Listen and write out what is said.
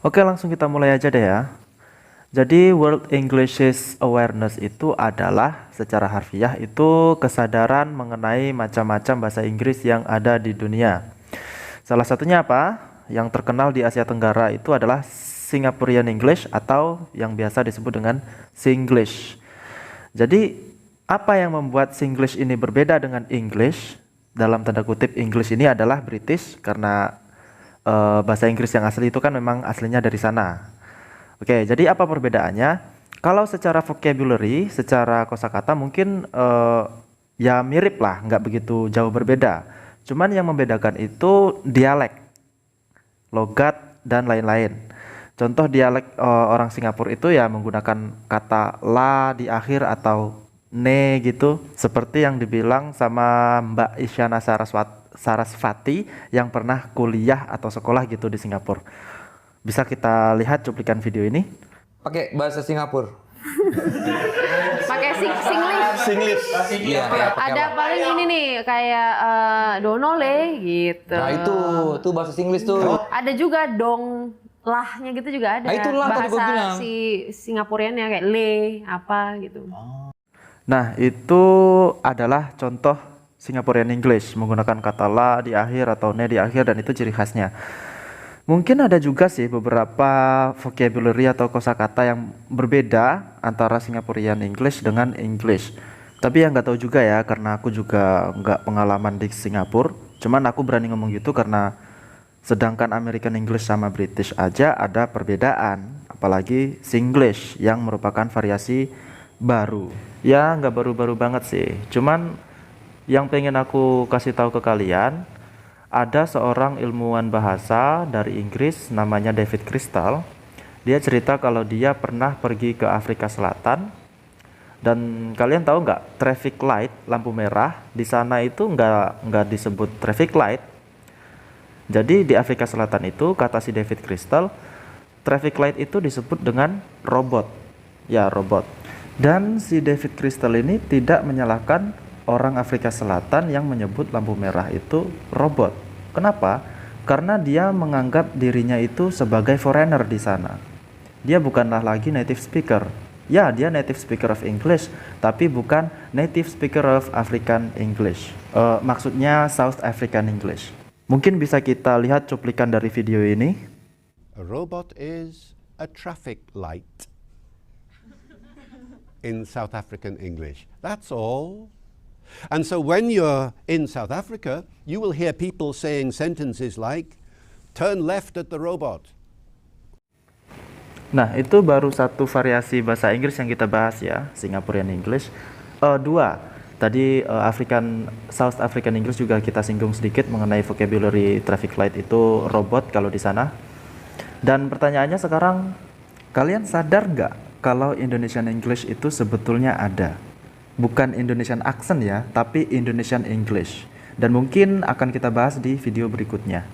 Oke, langsung kita mulai aja deh ya. Jadi World English Awareness itu adalah secara harfiah itu kesadaran mengenai macam-macam bahasa Inggris yang ada di dunia. Salah satunya apa? Yang terkenal di Asia Tenggara itu adalah Singaporean English atau yang biasa disebut dengan Singlish. Jadi apa yang membuat Singlish ini berbeda dengan English? Dalam tanda kutip English ini adalah British karena bahasa Inggris yang asli itu kan memang aslinya dari sana. Oke, jadi apa perbedaannya? Kalau secara vocabulary, secara kosakata mungkin ya mirip lah, nggak begitu jauh berbeda. Cuman yang membedakan itu dialek, logat, dan lain-lain. Contoh dialek orang Singapura itu ya menggunakan kata la di akhir atau ne gitu, seperti yang dibilang sama Mbak Isyana Sarasvati yang pernah kuliah atau sekolah gitu di Singapura. Bisa kita lihat cuplikan video ini. Pakai bahasa Singapura. Pakai Singlish. Singlish. Iya, Ada paling ini nih kayak donole gitu. Nah, itu bahasa Singlish tuh. Ada juga dong lahnya gitu juga ada. Nah, itulah tadi gua bilang. Bahasa si Singapuriannya kayak le apa gitu. Nah, itu adalah contoh Singaporean English menggunakan kata la di akhir atau ne di akhir, dan itu ciri khasnya. Mungkin ada juga sih beberapa vocabulary atau kosakata yang berbeda antara Singaporean English dengan English. Tapi yang nggak tahu juga ya, karena aku juga nggak pengalaman di Singapura. Cuman aku berani ngomong gitu karena sedangkan American English sama British aja ada perbedaan, apalagi Singlish yang merupakan variasi baru. Ya nggak baru-baru banget sih. Cuman yang pengen aku kasih tahu ke kalian, ada seorang ilmuwan bahasa dari Inggris namanya David Crystal. Dia cerita kalau dia pernah pergi ke Afrika Selatan. Dan kalian tahu nggak, traffic light, lampu merah di sana itu nggak disebut traffic light. Jadi di Afrika Selatan itu, kata si David Crystal, traffic light itu disebut dengan robot. Ya, robot. Dan si David Crystal ini tidak menyalahkan orang Afrika Selatan yang menyebut lampu merah itu robot. Kenapa? Karena dia menganggap dirinya itu sebagai foreigner di sana. Dia bukanlah lagi native speaker. Ya, dia native speaker of English, tapi bukan native speaker of African English. Maksudnya South African English. Mungkin bisa kita lihat cuplikan dari video ini. A robot is a traffic light in South African English. That's all. And so when you're in South Africa, you will hear people saying sentences like, turn left at the robot. Nah, itu baru satu variasi bahasa Inggris yang kita bahas ya, Singaporean English. Dua, tadi South African English juga kita singgung sedikit mengenai vocabulary traffic light itu robot kalau di sana. Dan pertanyaannya sekarang, kalian sadar nggak kalau Indonesian English itu sebetulnya ada? Bukan Indonesian accent ya, tapi Indonesian English. Dan mungkin akan kita bahas di video berikutnya.